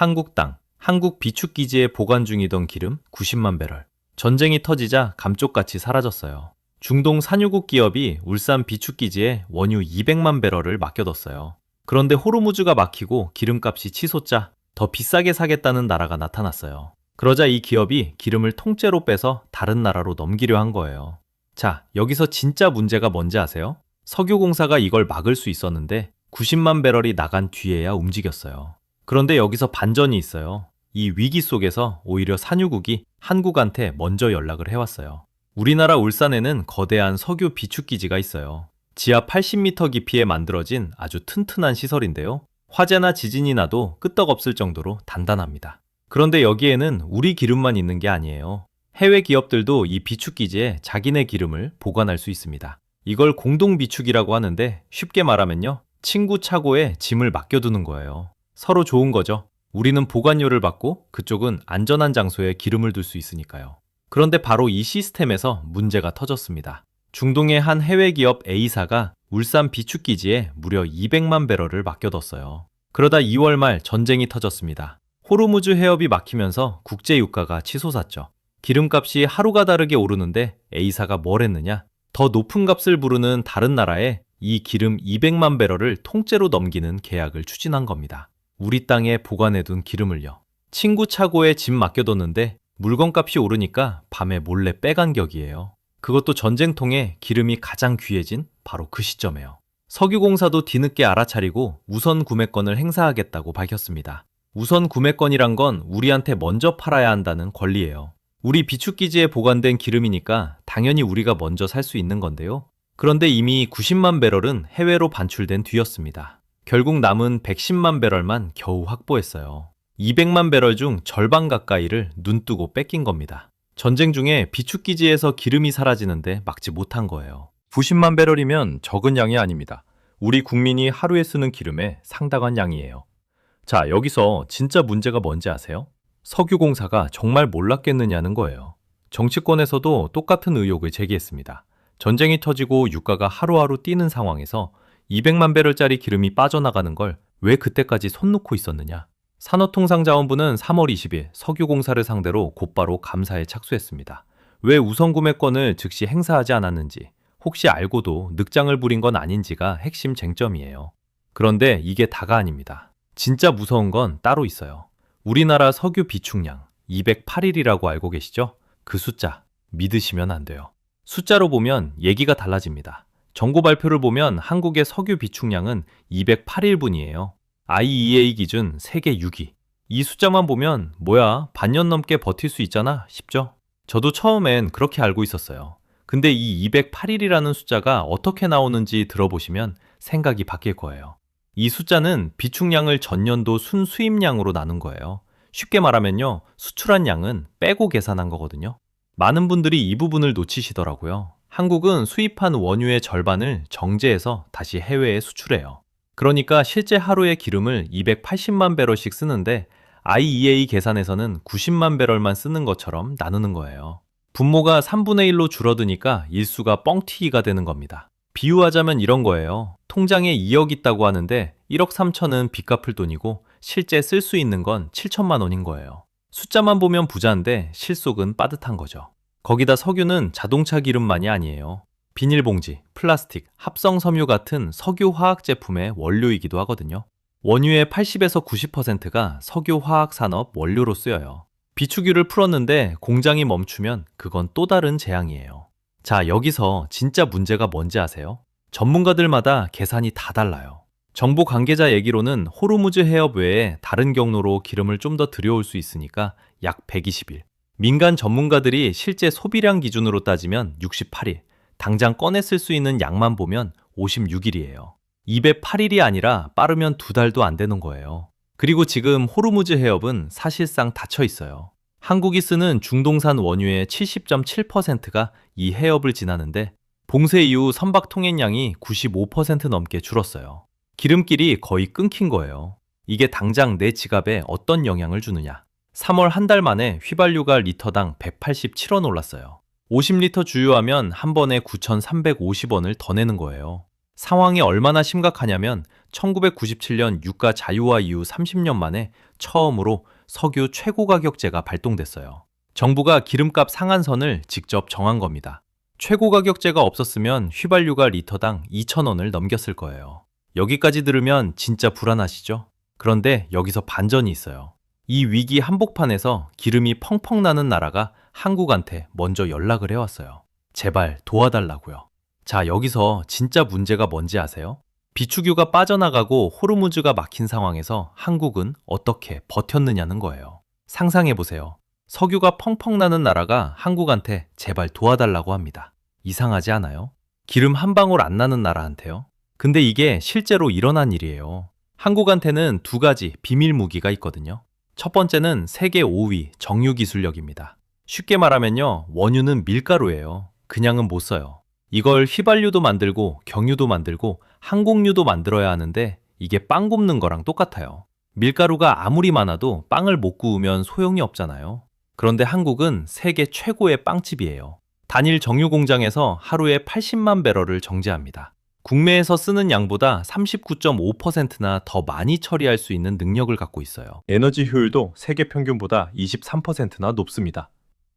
한국 땅, 한국 비축기지에 보관 중이던 기름 90만 배럴. 전쟁이 터지자 감쪽같이 사라졌어요. 중동 산유국 기업이 울산 비축기지에 원유 200만 배럴을 맡겨뒀어요. 그런데 호르무즈가 막히고 기름값이 치솟자 더 비싸게 사겠다는 나라가 나타났어요. 그러자 이 기업이 기름을 통째로 빼서 다른 나라로 넘기려 한 거예요. 자, 여기서 진짜 문제가 뭔지 아세요? 석유공사가 이걸 막을 수 있었는데 90만 배럴이 나간 뒤에야 움직였어요. 그런데 여기서 반전이 있어요. 이 위기 속에서 오히려 산유국이 한국한테 먼저 연락을 해왔어요. 우리나라 울산에는 거대한 석유 비축기지가 있어요. 지하 80m 깊이에 만들어진 아주 튼튼한 시설인데요. 화재나 지진이 나도 끄떡없을 정도로 단단합니다. 그런데 여기에는 우리 기름만 있는 게 아니에요. 해외 기업들도 이 비축기지에 자기네 기름을 보관할 수 있습니다. 이걸 공동비축이라고 하는데 쉽게 말하면요. 친구 차고에 짐을 맡겨두는 거예요. 서로 좋은 거죠. 우리는 보관료를 받고 그쪽은 안전한 장소에 기름을 둘 수 있으니까요. 그런데 바로 이 시스템에서 문제가 터졌습니다. 중동의 한 해외 기업 A사가 울산 비축기지에 무려 200만 배럴을 맡겨뒀어요. 그러다 2월 말 전쟁이 터졌습니다. 호르무즈 해협이 막히면서 국제 유가가 치솟았죠. 기름값이 하루가 다르게 오르는데 A사가 뭘 했느냐? 더 높은 값을 부르는 다른 나라에 이 기름 200만 배럴을 통째로 넘기는 계약을 추진한 겁니다. 우리 땅에 보관해둔 기름을요. 친구 차고에 짐 맡겨뒀는데 물건값이 오르니까 밤에 몰래 빼간 격이에요. 그것도 전쟁통에 기름이 가장 귀해진 바로 그 시점에요. 석유공사도 뒤늦게 알아차리고 우선 구매권을 행사하겠다고 밝혔습니다. 우선 구매권이란 건 우리한테 먼저 팔아야 한다는 권리예요. 우리 비축기지에 보관된 기름이니까 당연히 우리가 먼저 살 수 있는 건데요. 그런데 이미 90만 배럴은 해외로 반출된 뒤였습니다. 결국 남은 110만 배럴만 겨우 확보했어요. 200만 배럴 중 절반 가까이를 눈뜨고 뺏긴 겁니다. 전쟁 중에 비축기지에서 기름이 사라지는데 막지 못한 거예요. 90만 배럴이면 적은 양이 아닙니다. 우리 국민이 하루에 쓰는 기름의 상당한 양이에요. 자, 여기서 진짜 문제가 뭔지 아세요? 석유공사가 정말 몰랐겠느냐는 거예요. 정치권에서도 똑같은 의혹을 제기했습니다. 전쟁이 터지고 유가가 하루하루 뛰는 상황에서 200만 배럴짜리 기름이 빠져나가는 걸 왜 그때까지 손 놓고 있었느냐? 산업통상자원부는 3월 20일 석유공사를 상대로 곧바로 감사에 착수했습니다. 왜 우선구매권을 즉시 행사하지 않았는지, 혹시 알고도 늑장을 부린 건 아닌지가 핵심 쟁점이에요. 그런데 이게 다가 아닙니다. 진짜 무서운 건 따로 있어요. 우리나라 석유 비축량 208일이라고 알고 계시죠? 그 숫자 믿으시면 안 돼요. 숫자로 보면 얘기가 달라집니다. 정고 발표를 보면 한국의 석유 비축량은 208일분이에요. IEA 기준 세계 6위. 이 숫자만 보면 뭐야 반년 넘게 버틸 수 있잖아 싶죠? 저도 처음엔 그렇게 알고 있었어요. 근데 이 208일이라는 숫자가 어떻게 나오는지 들어보시면 생각이 바뀔 거예요. 이 숫자는 비축량을 전년도 순수입량으로 나눈 거예요. 쉽게 말하면요, 수출한 양은 빼고 계산한 거거든요. 많은 분들이 이 부분을 놓치시더라고요. 한국은 수입한 원유의 절반을 정제해서 다시 해외에 수출해요. 그러니까 실제 하루에 기름을 280만 배럴씩 쓰는데 IEA 계산에서는 90만 배럴만 쓰는 것처럼 나누는 거예요. 분모가 3분의 1로 줄어드니까 일수가 뻥튀기가 되는 겁니다. 비유하자면 이런 거예요. 통장에 2억 있다고 하는데 1억 3천은 빚 갚을 돈이고 실제 쓸 수 있는 건 7천만 원인 거예요. 숫자만 보면 부자인데 실속은 빠듯한 거죠. 거기다 석유는 자동차 기름만이 아니에요. 비닐봉지, 플라스틱, 합성섬유 같은 석유화학 제품의 원료이기도 하거든요. 원유의 80에서 90%가 석유화학산업 원료로 쓰여요. 비축유를 풀었는데 공장이 멈추면 그건 또 다른 재앙이에요. 자, 여기서 진짜 문제가 뭔지 아세요? 전문가들마다 계산이 다 달라요. 정부 관계자 얘기로는 호르무즈 해협 외에 다른 경로로 기름을 좀 더 들여올 수 있으니까 약 120일. 민간 전문가들이 실제 소비량 기준으로 따지면 68일. 당장 꺼내 쓸 수 있는 양만 보면 56일이에요. 208일이 아니라 빠르면 2달도 안 되는 거예요. 그리고 지금 호르무즈 해협은 사실상 닫혀 있어요. 한국이 쓰는 중동산 원유의 70.7%가 이 해협을 지나는데 봉쇄 이후 선박 통행량이 95% 넘게 줄었어요. 기름길이 거의 끊긴 거예요. 이게 당장 내 지갑에 어떤 영향을 주느냐? 3월 한 달 만에 휘발유가 리터당 187원 올랐어요. 50리터 주유하면 한 번에 9,350원을 더 내는 거예요. 상황이 얼마나 심각하냐면 1997년 유가 자유화 이후 30년 만에 처음으로 석유 최고 가격제가 발동됐어요. 정부가 기름값 상한선을 직접 정한 겁니다. 최고 가격제가 없었으면 휘발유가 리터당 2,000원을 넘겼을 거예요. 여기까지 들으면 진짜 불안하시죠? 그런데 여기서 반전이 있어요. 이 위기 한복판에서 기름이 펑펑 나는 나라가 한국한테 먼저 연락을 해왔어요. 제발 도와달라고요. 자, 여기서 진짜 문제가 뭔지 아세요? 비축유가 빠져나가고 호르무즈가 막힌 상황에서 한국은 어떻게 버텼느냐는 거예요. 상상해보세요. 석유가 펑펑 나는 나라가 한국한테 제발 도와달라고 합니다. 이상하지 않아요? 기름 한 방울 안 나는 나라한테요? 근데 이게 실제로 일어난 일이에요. 한국한테는 두 가지 비밀 무기가 있거든요. 첫 번째는 세계 5위 정유 기술력입니다. 쉽게 말하면요, 원유는 밀가루예요. 그냥은 못 써요. 이걸 휘발유도 만들고 경유도 만들고 항공유도 만들어야 하는데 이게 빵 굽는 거랑 똑같아요. 밀가루가 아무리 많아도 빵을 못 구우면 소용이 없잖아요. 그런데 한국은 세계 최고의 빵집이에요. 단일 정유 공장에서 하루에 80만 배럴을 정제합니다. 국내에서 쓰는 양보다 39.5%나 더 많이 처리할 수 있는 능력을 갖고 있어요. 에너지 효율도 세계 평균보다 23%나 높습니다.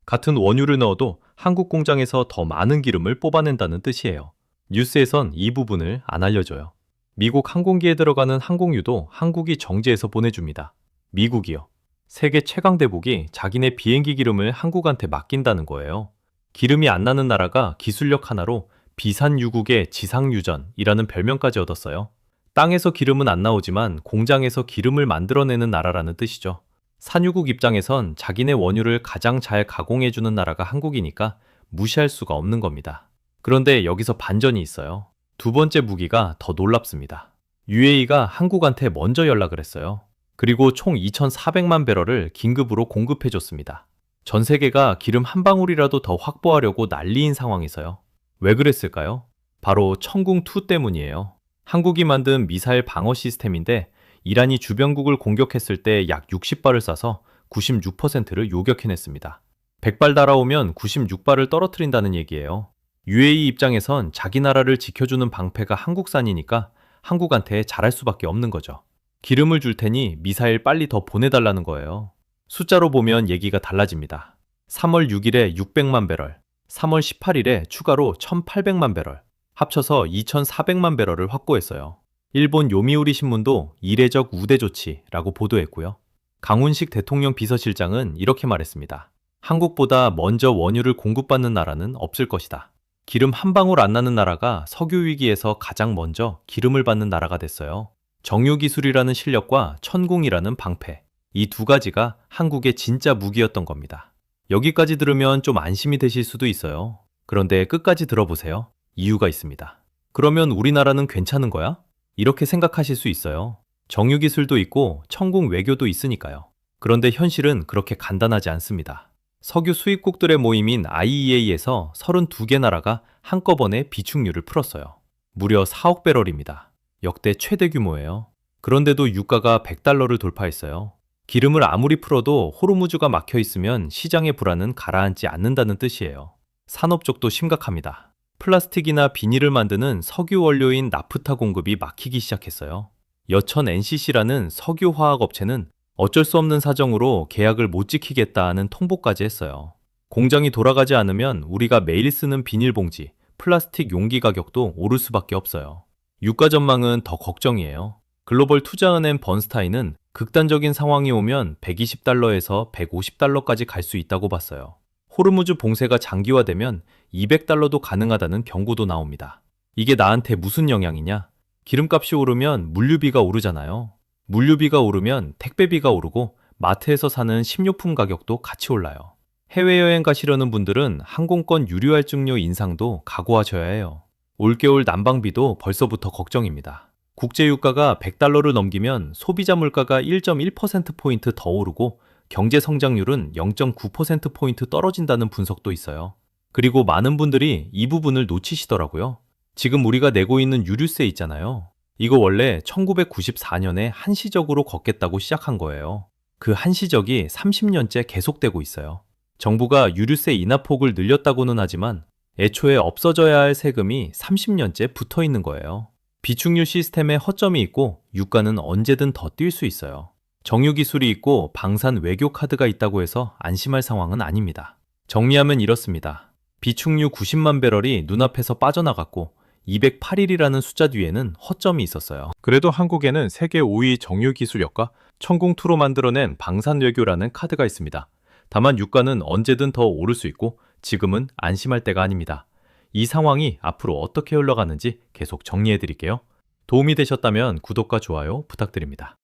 같은 원유를 넣어도 한국 공장에서 더 많은 기름을 뽑아낸다는 뜻이에요. 뉴스에선 이 부분을 안 알려줘요. 미국 항공기에 들어가는 항공유도 한국이 정제해서 보내줍니다. 미국이요. 세계 최강 대국이 자기네 비행기 기름을 한국한테 맡긴다는 거예요. 기름이 안 나는 나라가 기술력 하나로 비산유국의 지상유전이라는 별명까지 얻었어요. 땅에서 기름은 안 나오지만 공장에서 기름을 만들어내는 나라라는 뜻이죠. 산유국 입장에선 자기네 원유를 가장 잘 가공해주는 나라가 한국이니까 무시할 수가 없는 겁니다. 그런데 여기서 반전이 있어요. 두 번째 무기가 더 놀랍습니다. UAE가 한국한테 먼저 연락을 했어요. 그리고 총 2,400만 배럴을 긴급으로 공급해줬습니다. 전 세계가 기름 한 방울이라도 더 확보하려고 난리인 상황에서요. 왜 그랬을까요? 바로 천궁2 때문이에요. 한국이 만든 미사일 방어 시스템인데 이란이 주변국을 공격했을 때 약 60발을 쏴서 96%를 요격해냈습니다. 100발 달아오면 96발을 떨어뜨린다는 얘기예요. UAE 입장에선 자기 나라를 지켜주는 방패가 한국산이니까 한국한테 잘할 수밖에 없는 거죠. 기름을 줄 테니 미사일 빨리 더 보내달라는 거예요. 숫자로 보면 얘기가 달라집니다. 3월 6일에 600만 배럴, 3월 18일에 추가로 1,800만 배럴, 합쳐서 2,400만 배럴을 확보했어요. 일본 요미우리 신문도 이례적 우대 조치라고 보도했고요. 강훈식 대통령 비서실장은 이렇게 말했습니다. 한국보다 먼저 원유를 공급받는 나라는 없을 것이다. 기름 한 방울 안 나는 나라가 석유 위기에서 가장 먼저 기름을 받는 나라가 됐어요. 정유 기술이라는 실력과 천궁이라는 방패, 이 두 가지가 한국의 진짜 무기였던 겁니다. 여기까지 들으면 좀 안심이 되실 수도 있어요. 그런데 끝까지 들어보세요. 이유가 있습니다. 그러면 우리나라는 괜찮은 거야? 이렇게 생각하실 수 있어요. 정유 기술도 있고 천궁 외교도 있으니까요. 그런데 현실은 그렇게 간단하지 않습니다. 석유 수입국들의 모임인 IEA에서 32개 나라가 한꺼번에 비축유를 풀었어요. 무려 4억 배럴입니다. 역대 최대 규모예요. 그런데도 유가가 $100를 돌파했어요. 기름을 아무리 풀어도 호르무즈가 막혀 있으면 시장의 불안은 가라앉지 않는다는 뜻이에요. 산업 쪽도 심각합니다. 플라스틱이나 비닐을 만드는 석유 원료인 나프타 공급이 막히기 시작했어요. 여천 NCC라는 석유화학 업체는 어쩔 수 없는 사정으로 계약을 못 지키겠다는 통보까지 했어요. 공장이 돌아가지 않으면 우리가 매일 쓰는 비닐봉지, 플라스틱 용기 가격도 오를 수밖에 없어요. 유가 전망은 더 걱정이에요. 글로벌 투자은행 번스타인은 극단적인 상황이 오면 $120에서 $150까지 갈 수 있다고 봤어요. 호르무즈 봉쇄가 장기화되면 $200도 가능하다는 경고도 나옵니다. 이게 나한테 무슨 영향이냐? 기름값이 오르면 물류비가 오르잖아요. 물류비가 오르면 택배비가 오르고 마트에서 사는 식료품 가격도 같이 올라요. 해외여행 가시려는 분들은 항공권 유류할증료 인상도 각오하셔야 해요. 올겨울 난방비도 벌써부터 걱정입니다. 국제유가가 $100를 넘기면 소비자 물가가 1.1%포인트 더 오르고 경제 성장률은 0.9%포인트 떨어진다는 분석도 있어요. 그리고 많은 분들이 이 부분을 놓치시더라고요. 지금 우리가 내고 있는 유류세 있잖아요. 이거 원래 1994년에 한시적으로 걷겠다고 시작한 거예요. 그 한시적이 30년째 계속되고 있어요. 정부가 유류세 인하폭을 늘렸다고는 하지만 애초에 없어져야 할 세금이 30년째 붙어 있는 거예요. 비축유 시스템에 허점이 있고 유가는 언제든 더 뛸 수 있어요. 정유 기술이 있고 방산 외교 카드가 있다고 해서 안심할 상황은 아닙니다. 정리하면 이렇습니다. 비축유 90만 배럴이 눈앞에서 빠져나갔고 208일이라는 숫자 뒤에는 허점이 있었어요. 그래도 한국에는 세계 5위 정유 기술력과 천공투로 만들어낸 방산 외교라는 카드가 있습니다. 다만 유가는 언제든 더 오를 수 있고 지금은 안심할 때가 아닙니다. 이 상황이 앞으로 어떻게 흘러가는지 계속 정리해 드릴게요. 도움이 되셨다면 구독과 좋아요 부탁드립니다.